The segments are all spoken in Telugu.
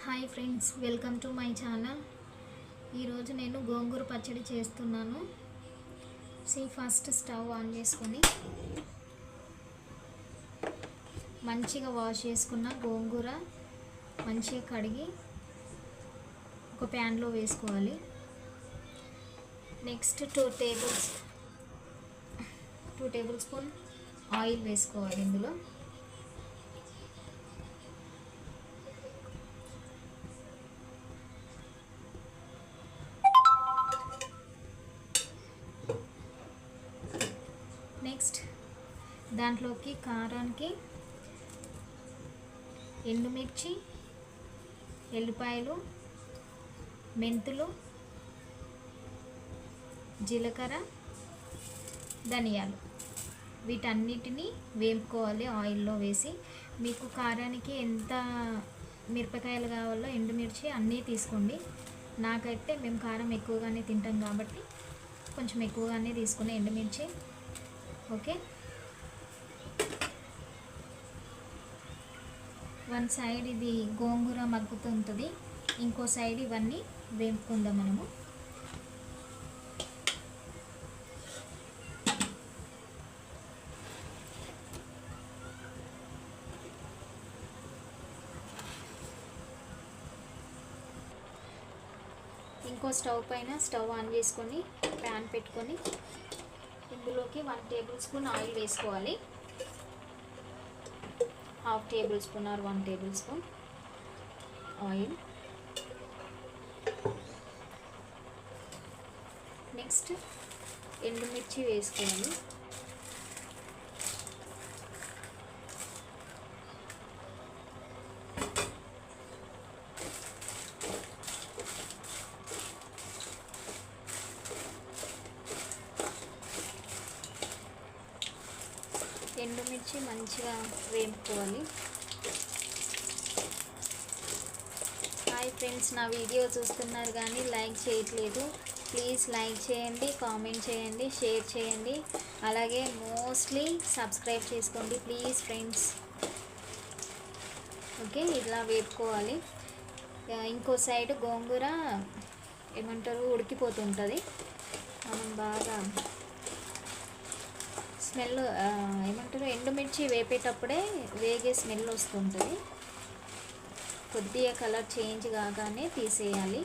Hi friends, welcome to my channel. ఈరోజు నేను గోంగూర పచ్చడి చేస్తున్నాను. ఫస్ట్ స్టవ్ ఆన్ చేసుకొని మంచిగా వాష్ చేసుకున్న గోంగూర మంచిగా కడిగి ఒక ప్యాన్లో వేసుకోవాలి. నెక్స్ట్ 2 టేబుల్ స్పూన్ ఆయిల్ వేసుకోవాలి. ఇందులో నెక్స్ట్ దాంట్లోకి కారానికి ఎండుమిర్చి, ఎల్లిపాయలు, మెంతులు, జీలకర్ర, ధనియాలు వీటన్నిటిని వేపుకోవాలి ఆయిల్లో వేసి. మీకు కారానికి ఎంత మిరపకాయలు కావాలో ఎండుమిర్చి అన్నీ తీసుకోండి. నాకైతే మేము కారం ఎక్కువగానే తింటాం కాబట్టి కొంచెం ఎక్కువగానే తీసుకుని ఎండుమిర్చి. ఓకే, వన్ సైడ్ ఇది గోంగూర మగ్గుతుంటుంది, ఇంకో సైడ్ ఇవన్నీ వేపుకుందాం మనము. ఇంకో స్టవ్ ఆన్ చేసుకొని ప్యాన్ పెట్టుకొని ఇందులోకి 1 టేబుల్ స్పూన్ ఆయిల్ వేసుకోవాలి. 1/2 table spoon or 1 table spoon oil. Next ఎండుమిర్చి వేసుకోవాలి. ఎండుమిర్చి మంచిగా వేపుకోవాలి. హాయ్ ఫ్రెండ్స్, నా వీడియో చూస్తున్నారు కానీ లైక్ చేయట్లేదు. ప్లీజ్ లైక్ చేయండి, కామెంట్ చేయండి, షేర్ చేయండి, అలాగే మోస్ట్లీ సబ్స్క్రైబ్ చేసుకోండి ప్లీజ్ ఫ్రెండ్స్. ఓకే, ఇలా వేపుకోవాలి. ఇంకో సైడ్ గోంగూర ఉడికిపోతుంటుంది. మనం బాగా స్మెల్ ఎండుమిర్చి వేపేటప్పుడే వేగే స్మెల్ వస్తుంటుంది. కొద్దిగా కలర్ చేంజ్ కాగానే తీసేయాలి.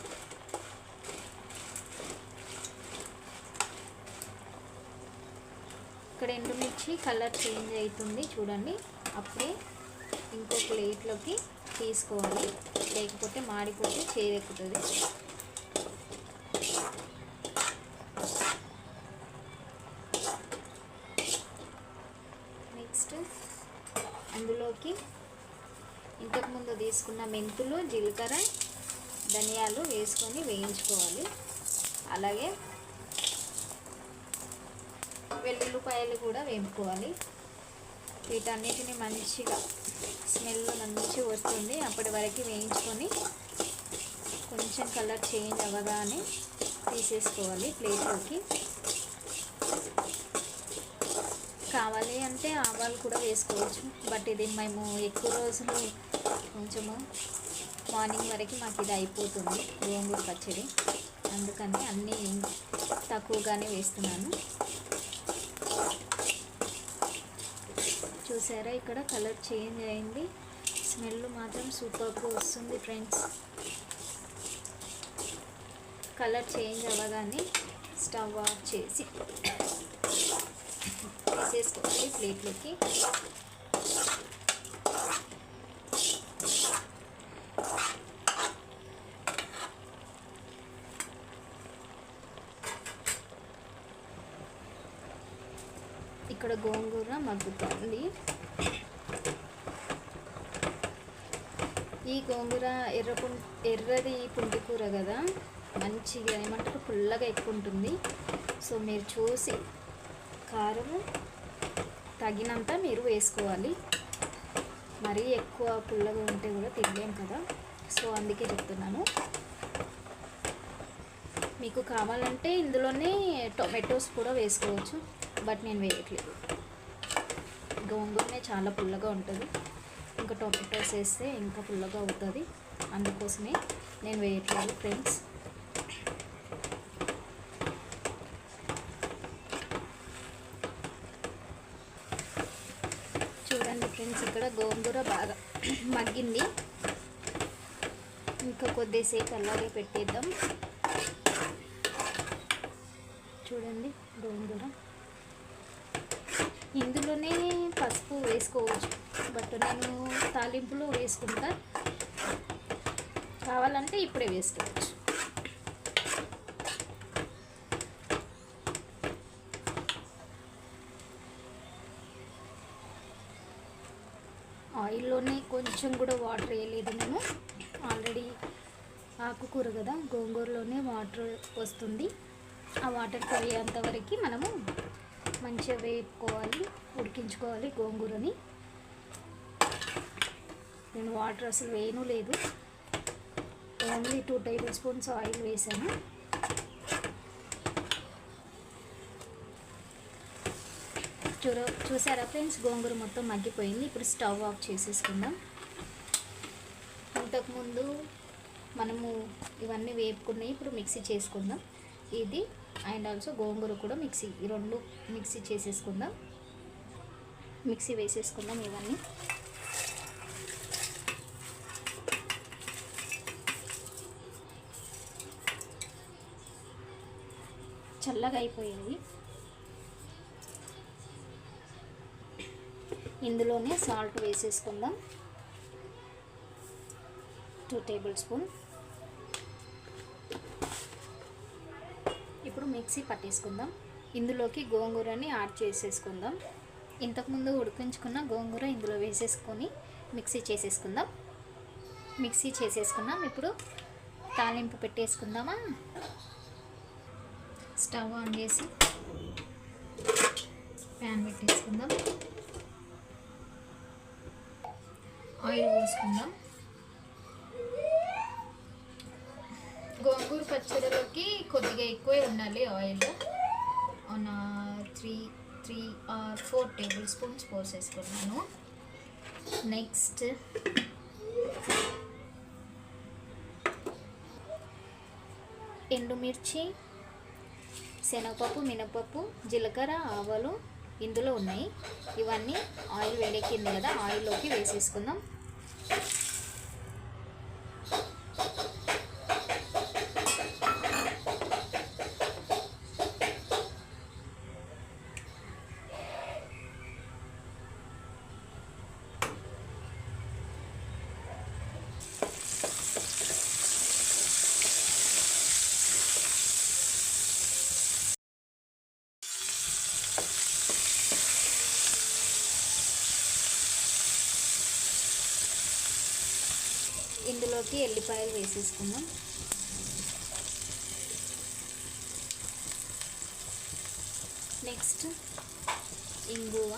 ఇక్కడ ఎండుమిర్చి కలర్ చేంజ్ అవుతుంది చూడండి, అప్పుడే ఇంకో ప్లేట్లోకి తీసుకోవాలి, లేకపోతే మాడిపోతే చేదెక్కుతుంది. నెక్స్ట్ అందులోకి ఇంతకుముందు తీసుకున్న మెంతులు, జీలకర్ర, ధనియాలు వేసుకొని వేయించుకోవాలి. అలాగే వెల్లుల్లిపాయలు కూడా వేపుకోవాలి. వీటన్నిటిని మంచిగా స్మెల్ మంచిగా వస్తుంది, అప్పటి వరకు వేయించుకొని కొంచెం కలర్ చేంజ్ అవ్వగానే తీసేసుకోవాలి ప్లేట్లోకి. కావాలి అంటే ఆవాలు కూడా వేసుకోవచ్చు, బట్ ఇది మేము ఎక్కువ రోజులు కొంచెము మార్నింగ్ వరకు మాకు ఇది అయిపోతుంది గోంగూర పచ్చడి, అందుకని అన్నీ తక్కువగానే వేస్తున్నాను. చూసారా, ఇక్కడ కలర్ చేంజ్ అయింది, స్మెల్ మాత్రం సూపర్గా వస్తుంది ఫ్రెండ్స్. కలర్ చేంజ్ అవ్వగానే స్టవ్ ఆఫ్ చేసి తీసేసుకోవాలి ప్లేట్లోకి. ఇక్కడ గోంగూర మగ్గుతుంది. ఈ గోంగూర ఎర్రది పుంటికూర కదా, మంచిగా పుల్లగా ఎక్కువ ఉంటుంది. సో మీరు చూసి కారము తగినంత మీరు వేసుకోవాలి. మరీ ఎక్కువ పుల్లగా ఉంటే కూడా తినలేం కదా, సో అందుకే చెప్తున్నాను. మీకు కావాలంటే ఇందులోనే టొమాటోస్ కూడా వేసుకోవచ్చు, బట్ నేను వేయట్లేదు. గోంగూరనే చాలా పుల్లగా ఉంటుంది. ఇంకా టొమాటోస్ వేస్తే ఇంకా పుల్లగా అవుతుంది, అందుకోసమే నేను వేయట్లేదు ఫ్రెండ్స్. చూడండి ఫ్రెండ్స్, ఇక్కడ గోంగూర బాగా మగ్గింది. ఇంకా కొద్దిసేపు అలాగే పెట్టేద్దాం. చూడండి గోంగూర, ఇందులోనే పసుపు వేసుకోవచ్చు, బట్ నేను తాలింపులో వేసుకుంటా, కావాలంటే ఇప్పుడే వేసుకోవచ్చు. ఆయిల్లోనే కొంచెం కూడా వాటర్ వేయలేదు నేను, ఆల్రెడీ ఆకుకూర కదా, గోంగూరలోనే వాటర్ వస్తుంది. ఆ వాటర్ పోయేంత వరకు మనము మంచిగా వేపుకోవాలి, ఉడికించుకోవాలి గోంగూరని. నేను వాటర్ అసలు వేయను లేదు, ఓన్లీ 2 టేబుల్ స్పూన్స్ ఆయిల్ వేసాను. చూసారా ఫ్రెండ్స్, గోంగూర మొత్తం మగ్గిపోయింది. ఇప్పుడు స్టవ్ ఆఫ్ చేసేసుకుందాం. ఇంతకుముందు మనము ఇవన్నీ వేపుకున్నాయి, ఇప్పుడు మిక్సీ చేసుకుందాం. ఇది అండ్ ఆల్సో గోంగూర కూడా ఈ రెండు మిక్సీ చేసేసుకుందాం. మిక్సీ వేసేసుకుందాం ఇవన్నీ. చల్లగా అయిపోయాయి. ఇందులోనే సాల్ట్ వేసేసుకుందాం, 2 టేబుల్ స్పూన్. ఇప్పుడు మిక్సీ పట్టేసుకుందాం. ఇందులోకి గోంగూరని యాడ్ చేసేసుకుందాం. ఇంతకుముందు ఉడికించుకున్న గోంగూర ఇందులో వేసేసుకొని మిక్సీ చేసేసుకున్నాం. ఇప్పుడు తాలింపు పెట్టేసుకుందామా. స్టవ్ ఆన్ చేసి ప్యాన్ పెట్టేసుకుందాం. ఆయిల్ పోసుకుందాం. గోంగూర పచ్చడిలోకి కొద్దిగా ఎక్కువే ఉండాలి ఆయిల్. 3 or 4 టేబుల్ స్పూన్స్ పోసేసుకున్నాను. నెక్స్ట్ ఎండుమిర్చి, శనగపప్పు, మినపప్పు, జీలకర్ర, ఆవాలు ఇందులో ఉన్నాయి. ఇవన్నీ ఆయిల్ వేడెక్కింది కదా, ఆయిల్లోకి వేసేసుకుందాం. ఇందులోకి ఎల్లిపాయలు వేసేసుకుందాం. నెక్స్ట్ ఇంగువ,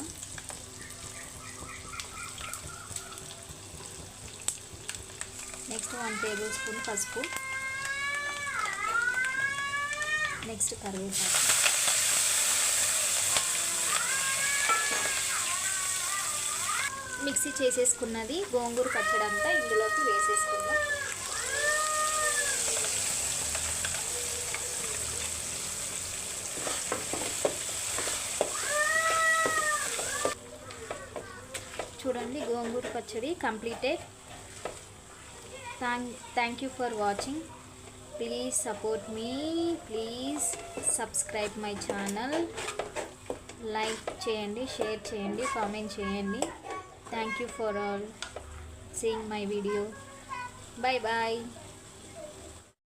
నెక్స్ట్ 1 టేబుల్ స్పూన్ పసుపు, నెక్స్ట్ కరివేపాకు. మిక్సీ చేసేసుకున్నది గోంగూర పచ్చడి అంతా ఇందులోకి వేసేసుకుందాం. చూడండి గోంగూర పచ్చడి completed. Thank you for watching. Please support me, please subscribe my channel. Like చేయండి, షేర్ చేయండి, కామెంట్ చేయండి. Thank you for all seeing my video. Bye bye.